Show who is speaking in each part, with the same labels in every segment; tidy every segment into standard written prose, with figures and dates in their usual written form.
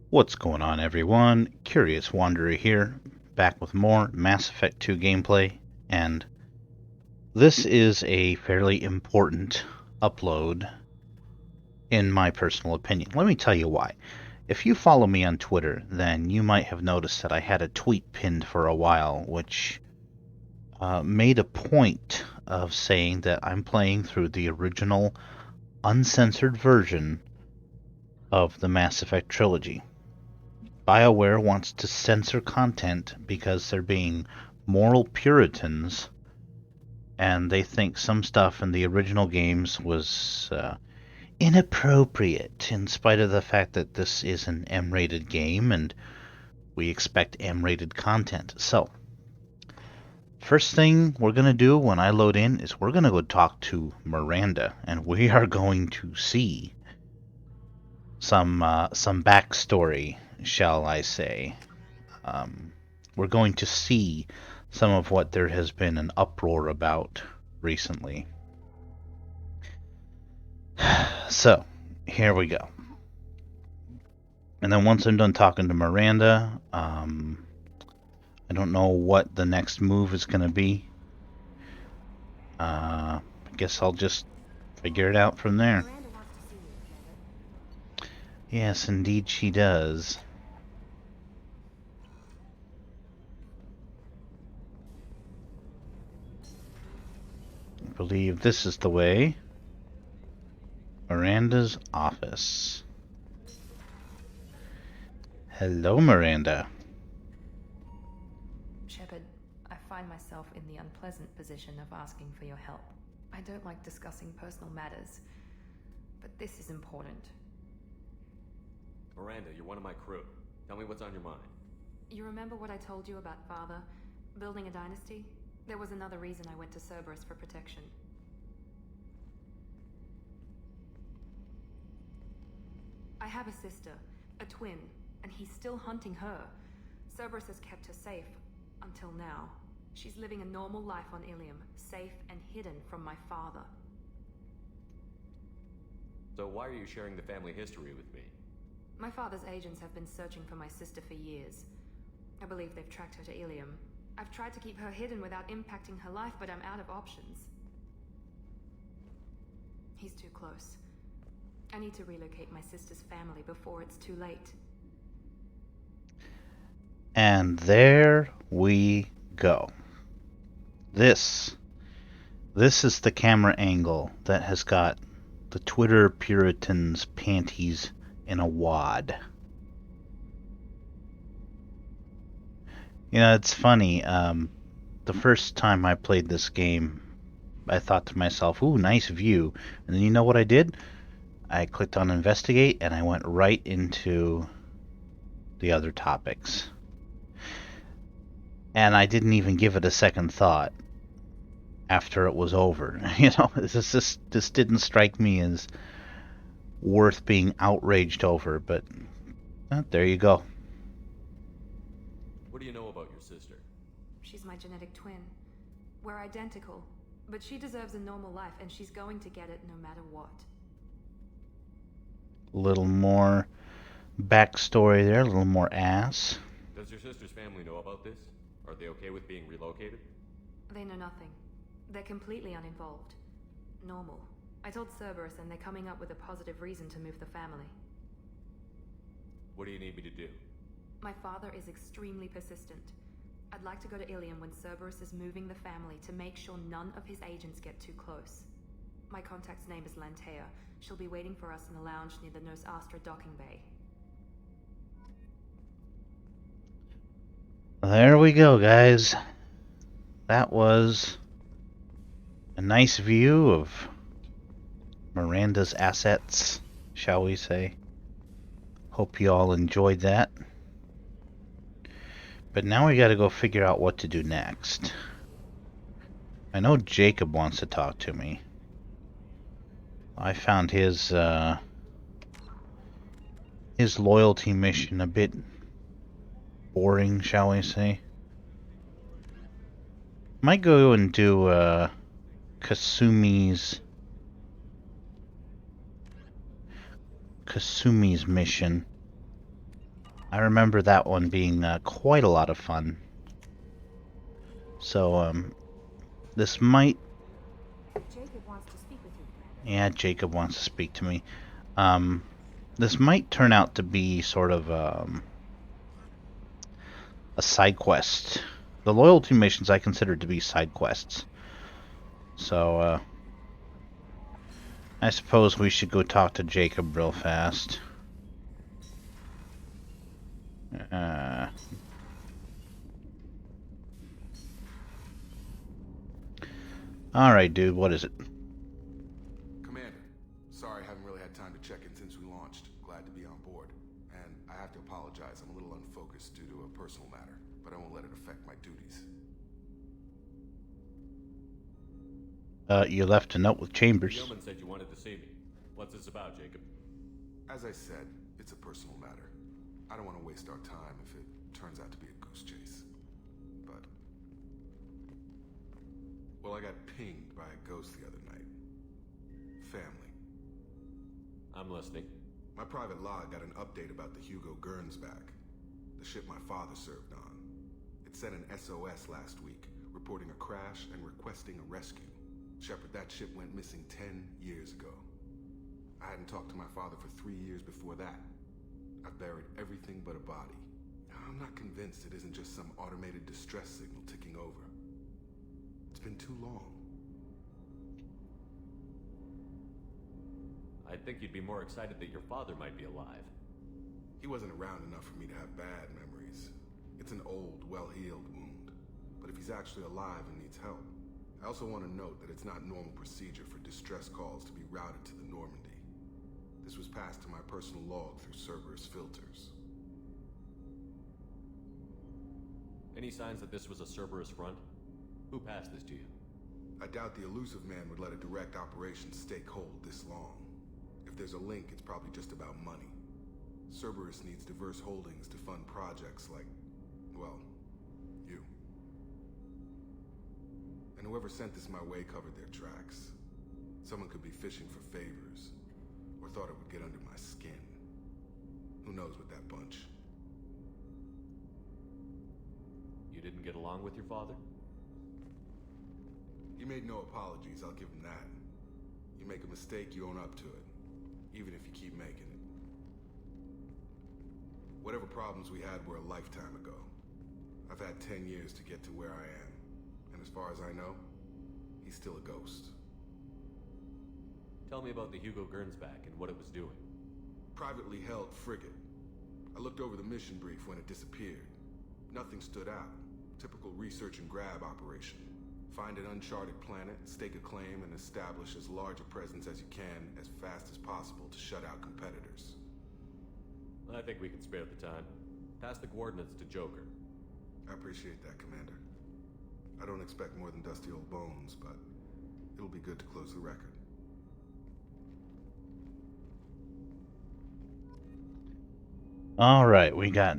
Speaker 1: What's going on, everyone? Curious Wanderer here, back with more Mass Effect 2 gameplay, and this is a fairly important upload in my personal opinion. Let me tell you why. If you follow me on Twitter, then you might have noticed that I had a tweet pinned for a while, which made a point of saying that I'm playing through the original uncensored version of the Mass Effect trilogy. BioWare wants to censor content because they're being moral Puritans, and they think some stuff in the original games was inappropriate, in spite of the fact that this is an M-rated game and we expect M-rated content. So, first thing we're going to do when I load in is we're going to go talk to Miranda, and we are going to see some backstory, shall I say. We're going to see some of what there has been an uproar about recently. So, here we go. And then once I'm done talking to Miranda, I don't know what the next move is going to be. I guess I'll just figure it out from there. Yes, indeed she does. I believe this is the way. Miranda's office. Hello, Miranda.
Speaker 2: Shepard, I find myself in the unpleasant position of asking for your help. I don't like discussing personal matters, but this is important.
Speaker 3: Miranda, you're one of my crew. Tell me what's on your mind.
Speaker 2: You remember what I told you about Father? Building a dynasty? There was another reason I went to Cerberus for protection. I have a sister, a twin, and he's still hunting her. Cerberus has kept her safe, until now. She's living a normal life on Ilium, safe and hidden from my father.
Speaker 3: So why are you sharing the family history with me?
Speaker 2: My father's agents have been searching for my sister for years. I believe they've tracked her to Ilium. I've tried to keep her hidden without impacting her life, but I'm out of options. He's too close. I need to relocate my sister's family before it's too late.
Speaker 1: And there we go. This is the camera angle that has got the Twitter Puritans' panties in a wad. You know, it's funny. The first time I played this game, I thought to myself, ooh, nice view. And then you know what I did? I clicked on investigate and I went right into the other topics. And I didn't even give it a second thought after it was over. You know, this didn't strike me as worth being outraged over, but there you go.
Speaker 3: What do you know about your sister?
Speaker 2: She's my genetic twin. We're identical, but she deserves a normal life, and she's going to get it no matter what.
Speaker 1: A little more backstory there, a little more ass.
Speaker 3: Does your sister's family know about this? Are they okay with being relocated?
Speaker 2: They know nothing. They're completely uninvolved. Normal. I told Cerberus, and they're coming up with a positive reason to move the family.
Speaker 3: What do you need me to do?
Speaker 2: My father is extremely persistent. I'd like to go to Ilium when Cerberus is moving the family to make sure none of his agents get too close. My contact's name is Lantea. She'll be waiting for us in the lounge near the Nos Astra docking bay.
Speaker 1: There we go, guys. That was a nice view of Miranda's assets, shall we say. Hope you all enjoyed that. But now we gotta go figure out what to do next. I know Jacob wants to talk to me. I found his loyalty mission a bit boring, shall we say. Might go and do Kasumi's mission. I remember that one being quite a lot of fun. So, this might...
Speaker 4: Jacob wants to speak with you, Commander.
Speaker 1: Yeah, Jacob wants to speak to me. This might turn out to be sort of a side quest. The loyalty missions I consider to be side quests. So, I suppose we should go talk to Jacob real fast. Alright, dude, what is it?
Speaker 5: Commander, sorry I haven't really had time to check in since we launched. Glad to be on board. And I have to apologize, I'm a little unfocused due to a personal matter, but I won't let it affect my duties.
Speaker 1: You left a note with Chambers.
Speaker 3: Yeoman said you wanted to see me. What's this about, Jacob?
Speaker 5: As I said, it's a personal matter. I don't want to waste our time if it turns out to be a goose chase. But... well, I got pinged by a ghost the other night. Family.
Speaker 3: I'm listening.
Speaker 5: My private log got an update about the Hugo Gurns back. The ship my father served on. It sent an SOS last week, reporting a crash and requesting a rescue. Shepard, that ship went missing 10 years ago. I hadn't talked to my father for 3 years before that. I've buried everything but a body. I'm not convinced it isn't just some automated distress signal ticking over. It's been too long.
Speaker 3: I'd think you'd be more excited that your father might be alive.
Speaker 5: He wasn't around enough for me to have bad memories. It's an old, well-healed wound. But if he's actually alive and needs help, I also want to note that it's not normal procedure for distress calls to be routed to the Normandy. This was passed to my personal log through Cerberus filters.
Speaker 3: Any signs that this was a Cerberus front? Who passed this to you?
Speaker 5: I doubt the elusive man would let a direct operation stake hold this long. If there's a link, it's probably just about money. Cerberus needs diverse holdings to fund projects like, well, you. And whoever sent this my way covered their tracks. Someone could be fishing for favors, or thought it would get under my skin. Who knows with that bunch?
Speaker 3: You didn't get along with your father?
Speaker 5: He made no apologies, I'll give him that. You make a mistake, you own up to it, even if you keep making it. Whatever problems we had were a lifetime ago. I've had 10 years to get to where I am, and as far as I know, he's still a ghost.
Speaker 3: Tell me about the Hugo Gernsback and what it was doing.
Speaker 5: Privately held frigate. I looked over the mission brief when it disappeared. Nothing stood out. Typical research and grab operation. Find an uncharted planet, stake a claim, and establish as large a presence as you can as fast as possible to shut out competitors.
Speaker 3: I think we can spare the time. Pass the coordinates to Joker.
Speaker 5: I appreciate that, Commander. I don't expect more than dusty old bones, but it'll be good to close the record.
Speaker 1: Alright, we got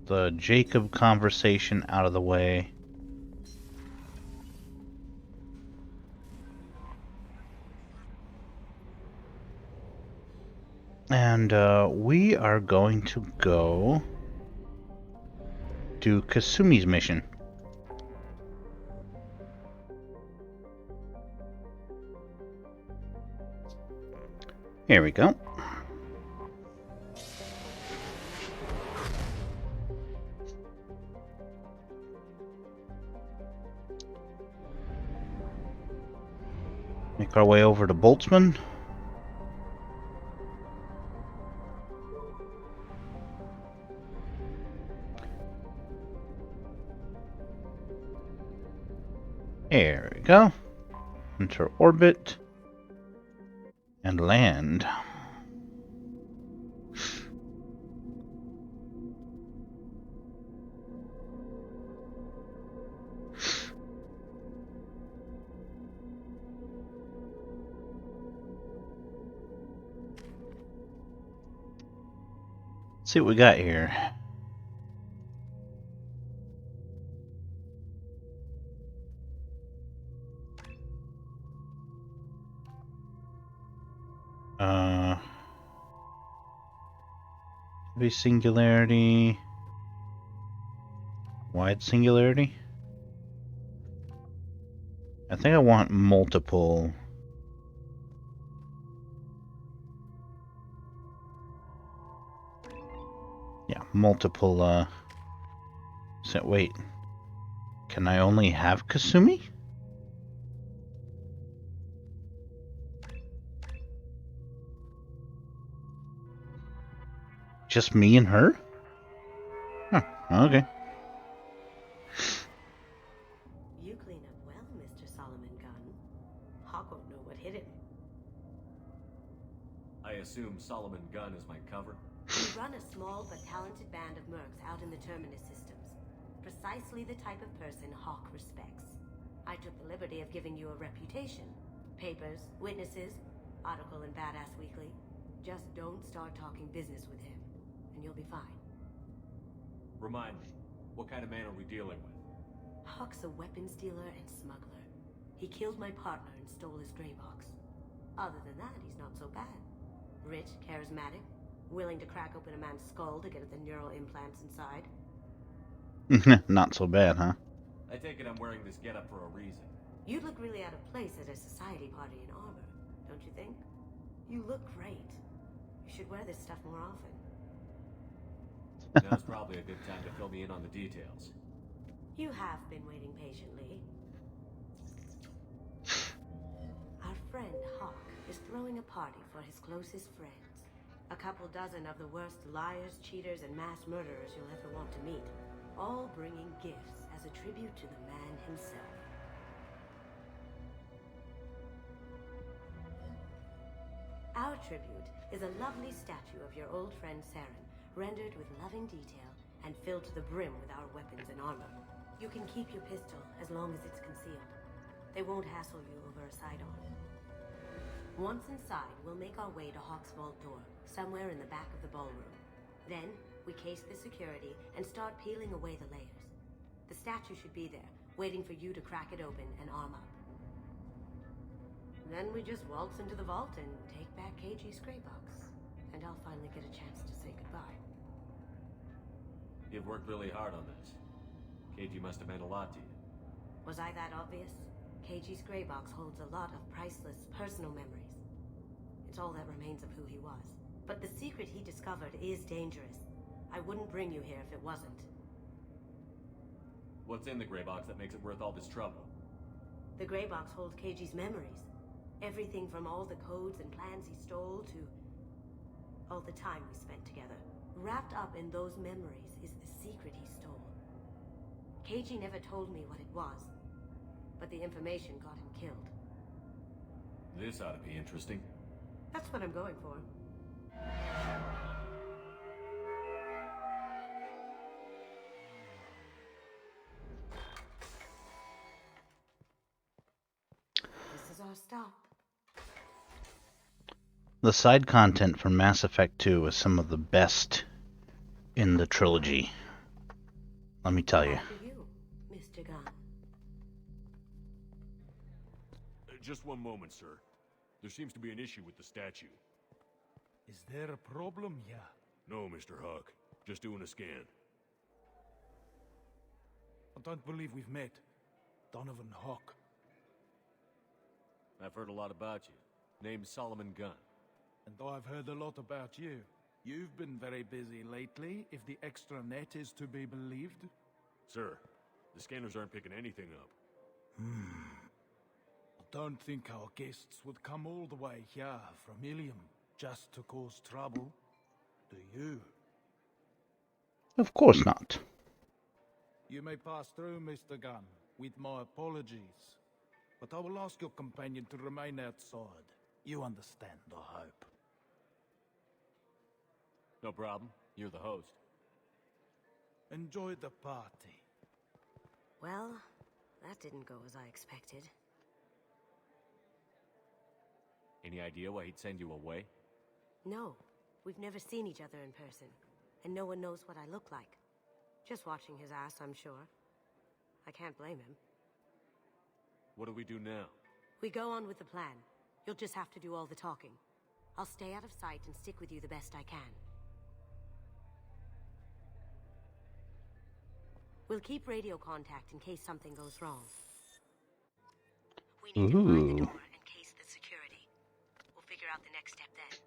Speaker 1: the Jacob conversation out of the way. And we are going to go do Kasumi's mission. Here we go. Make our way over to Boltzmann. There we go. Enter orbit. And land. Let's see what we got here. Heavy singularity. Wide singularity? I think I want multiple. Yeah, multiple, so wait. Can I only have Kasumi? Just me and her? Huh, okay.
Speaker 6: You clean up well, Mr. Solomon Gunn. Hawk won't know what hit him.
Speaker 3: I assume Solomon Gunn is my cover?
Speaker 6: We run a small but talented band of mercs out in the Terminus systems. Precisely the type of person Hawk respects. I took the liberty of giving you a reputation. Papers, witnesses, article in Badass Weekly. Just don't start talking business with him, and you'll be fine.
Speaker 3: Remind me, what kind of man are we dealing with?
Speaker 6: Hawk's a weapons dealer and smuggler. He killed my partner and stole his gray box. Other than that, he's not so bad. Rich, charismatic, willing to crack open a man's skull to get at the neural implants inside.
Speaker 1: Not so bad, huh?
Speaker 3: I take it I'm wearing this getup for a reason.
Speaker 6: You'd look really out of place at a society party in armor, don't you think? You look great. You should wear this stuff more often.
Speaker 3: Now's probably a good time to fill me in on the details.
Speaker 6: You have been waiting patiently. Our friend Hawk is throwing a party for his closest friends. A couple dozen of the worst liars, cheaters, and mass murderers you'll ever want to meet. All bringing gifts as a tribute to the man himself. Our tribute is a lovely statue of your old friend Saren, rendered with loving detail and filled to the brim with our weapons and armor. You can keep your pistol as long as it's concealed. They won't hassle you over a sidearm. Once inside, we'll make our way to Hawk's vault door, somewhere in the back of the ballroom. Then, we case the security and start peeling away the layers. The statue should be there, waiting for you to crack it open and arm up. Then we just waltz into the vault and take back KG's gray box. And I'll finally get a chance to say goodbye.
Speaker 3: You've worked really hard on this. KG must have meant a lot to you.
Speaker 6: Was I that obvious? KG's gray box holds a lot of priceless personal memories. It's all that remains of who he was. But the secret he discovered is dangerous. I wouldn't bring you here if it wasn't.
Speaker 3: What's in the gray box that makes it worth all this trouble?
Speaker 6: The gray box holds KG's memories. Everything from all the codes and plans he stole to all the time we spent together. Wrapped up in those memories is the secret he stole. KG never told me what it was, but the information got him killed.
Speaker 3: This ought to be interesting.
Speaker 6: That's what I'm going for. This is our stop.
Speaker 1: The side content from Mass Effect 2 is some of the best in the trilogy. Let me tell you.
Speaker 6: After you, Mr. Gunn.
Speaker 3: Just one moment, sir. There seems to be an issue with the statue.
Speaker 7: Is there a problem here?
Speaker 3: No, Mr. Hawk. Just doing a scan.
Speaker 7: I don't believe we've met. Donovan Hawk.
Speaker 3: I've heard a lot about you. Name's Solomon Gunn.
Speaker 7: And I've heard a lot about you. You've been very busy lately, if the extranet is to be believed.
Speaker 3: Sir, the scanners aren't picking anything up.
Speaker 7: I don't think our guests would come all the way here from Ilium just to cause trouble. Do you?
Speaker 1: Of course not.
Speaker 7: You may pass through, Mr. Gunn, with my apologies. But I will ask your companion to remain outside. You understand, I hope.
Speaker 3: No problem. You're the host.
Speaker 7: Enjoy the party.
Speaker 6: Well, that didn't go as I expected.
Speaker 3: Any idea why he'd send you away?
Speaker 6: No, we've never seen each other in person, and no one knows what I look like. Just watching his ass, I'm sure. I can't blame him.
Speaker 3: What do we do now?
Speaker 6: We go on with the plan. You'll just have to do all the talking. I'll stay out of sight and stick with you the best I can. We'll keep radio contact in case something goes wrong. We need to find the
Speaker 1: Ooh.
Speaker 6: door and case the security. We'll figure out the next step then.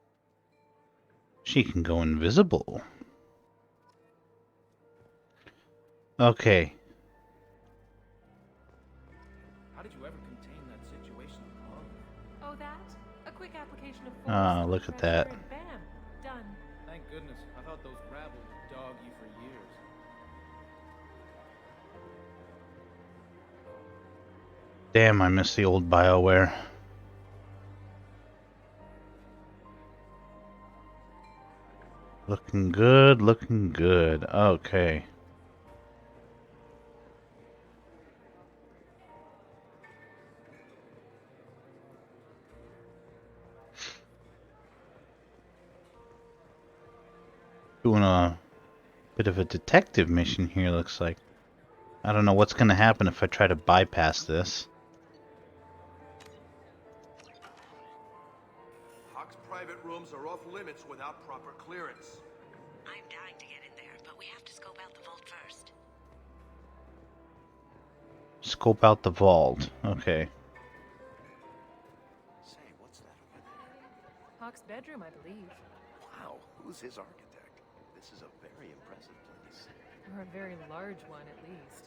Speaker 1: She can go invisible. Okay.
Speaker 7: How did you ever contain that situation alone?
Speaker 8: Oh, that? A quick application of
Speaker 1: Ah,
Speaker 8: force,
Speaker 1: look at
Speaker 8: pressure,
Speaker 1: that.
Speaker 8: and bam, done.
Speaker 7: Thank goodness. I thought those rabble would dog you for years.
Speaker 1: Damn, I miss the old BioWare. Looking good, looking good. Okay. Doing a bit of a detective mission here, looks like. I don't know what's going to happen if I try to bypass this.
Speaker 9: Hawk's private rooms are off limits without proper clearance.
Speaker 6: I'm dying to get in there, but we have to scope out the vault first.
Speaker 1: Scope out the vault. Okay.
Speaker 9: Say, what's that over there?
Speaker 8: Hawk's bedroom, I believe.
Speaker 9: Wow, who's his architect? This is a very impressive place.
Speaker 8: Or a very large one, at least.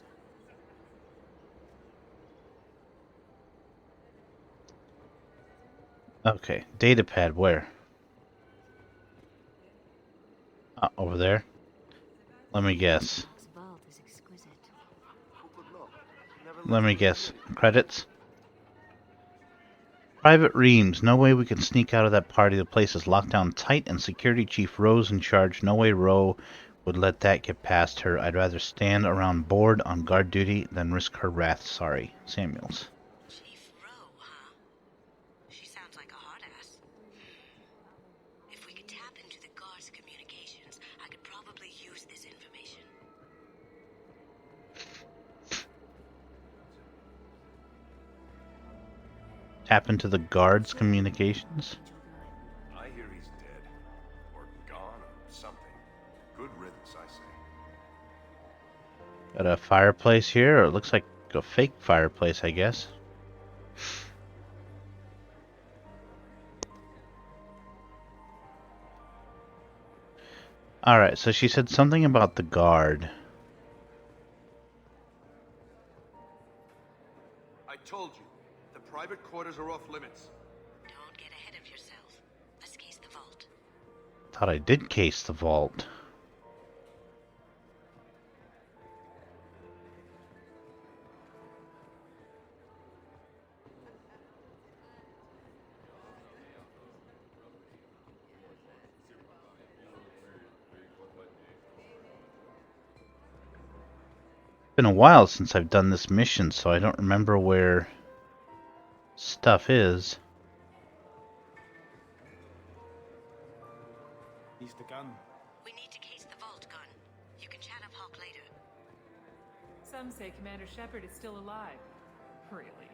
Speaker 1: Okay. Datapad, where? Over there. Let me guess.
Speaker 6: Hawk's vault is exquisite.
Speaker 9: Who could know? Never
Speaker 1: Let me
Speaker 9: looked
Speaker 1: guess.
Speaker 9: into it.
Speaker 1: Credits? Private Reams. No way we can sneak out of that party. The place is locked down tight and Security Chief Rowe's in charge. No way Rowe would let that get past her. I'd rather stand around bored on guard duty than risk her wrath. Sorry. Samuels.
Speaker 6: Chief Rowe, huh? She sounds like a hard ass. If we could tap into the guard's communications, I could probably use this information.
Speaker 1: Tap into the guard's communications.
Speaker 9: I hear he's dead. Or gone, or something. Good riddance, I say.
Speaker 1: Got a fireplace here, or it looks like a fake fireplace, I guess. Alright, so she said something about the guard.
Speaker 9: I told you, the private quarters are off limits.
Speaker 6: Don't get ahead of yourself. Let's case the vault.
Speaker 1: Thought I did case the vault. Been a while since I've done this mission, so I don't remember where stuff is.
Speaker 7: He's the gun.
Speaker 6: We need to case the vault, Gun. You can chat up Hawk later.
Speaker 8: Some say Commander Shepard is still alive. Really?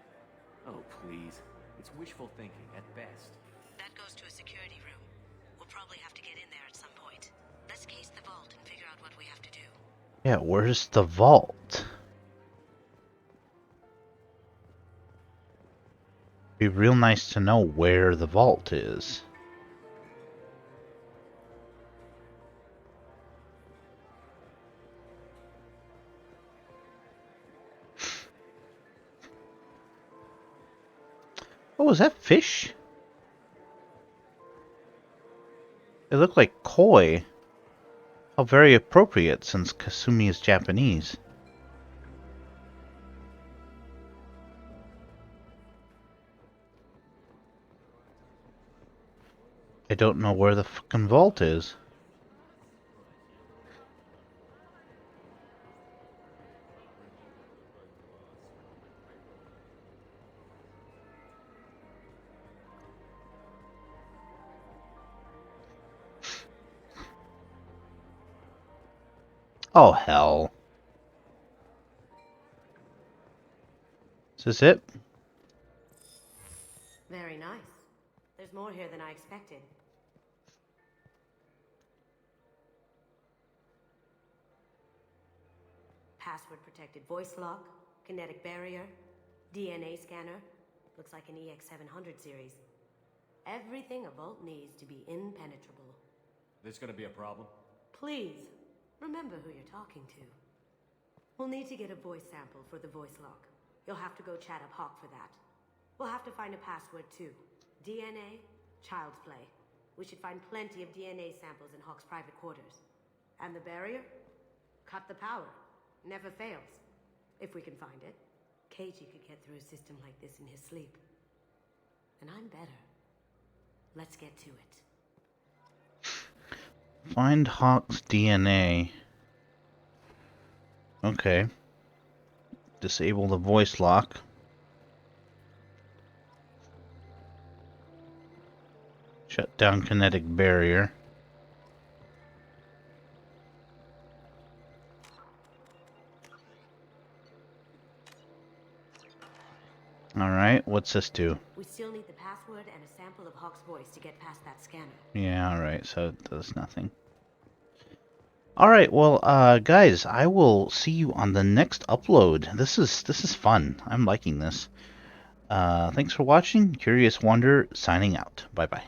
Speaker 3: Oh, please. It's wishful thinking at best.
Speaker 6: That goes to a security room. We'll probably have to get in there at some point. Let's case the vault and figure out what we have to do.
Speaker 1: Yeah, where's the vault? Be real nice to know where the vault is. Oh, is that fish? They look like koi. How very appropriate, since Kasumi is Japanese. I don't know where the fucking vault is. Oh, hell. Is this it?
Speaker 6: Very nice. There's more here than I expected. password-protected voice lock, kinetic barrier, DNA scanner. Looks like an EX700 series. Everything a vault needs to be impenetrable.
Speaker 3: This gonna be a problem?
Speaker 6: Please, remember who you're talking to. We'll need to get a voice sample for the voice lock. You'll have to go chat up Hawk for that. We'll have to find a password too. DNA, child's play. We should find plenty of DNA samples in Hawk's private quarters. And the barrier? Cut the power. Never fails. If we can find it. Keiji could get through a system like this in his sleep. And I'm better. Let's get to it.
Speaker 1: Find Hawk's DNA. Okay. Disable the voice lock. Shut down kinetic barrier. Alright, what's this do?
Speaker 6: We still need the password and a sample of Hawk's voice to get past that scanner.
Speaker 1: Yeah, alright, so it does nothing. Alright, well, guys, I will see you on the next upload. This is fun. I'm liking this. Thanks for watching. Curious Wonder signing out. Bye-bye.